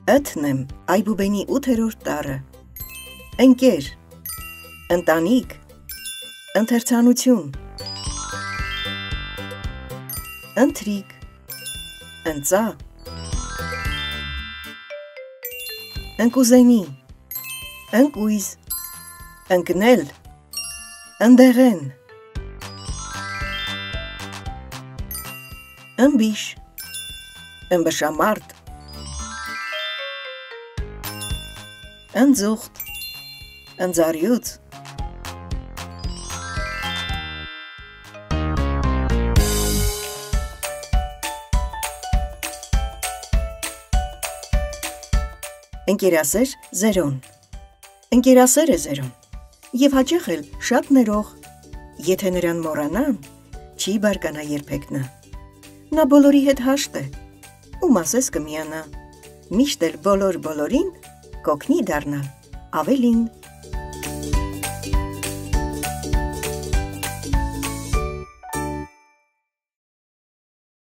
Ըթնեմ Այբուբենի 8-րդ տառը։ Ընկեր, ընտանիք, ընթերցանություն, ընթրիք, ընծա, ընկուզենի, ընկույզ, ընկնել, ընդեղեն, ըմբիշ, ըմբշամարդ, ընձուղտ, ընձառյուծ, ընկերասեր զերոն։ Ընկերասեր է զերոն և հաճախ էլ շատ ներող, եթե նրան մոռանան, չի բարկանա երբեք նա։ Նա բոլորի հետ հաշտ է, ում ասես կմիանա, միշտ էլ բոլորին կօգնի դառնալ ավելին։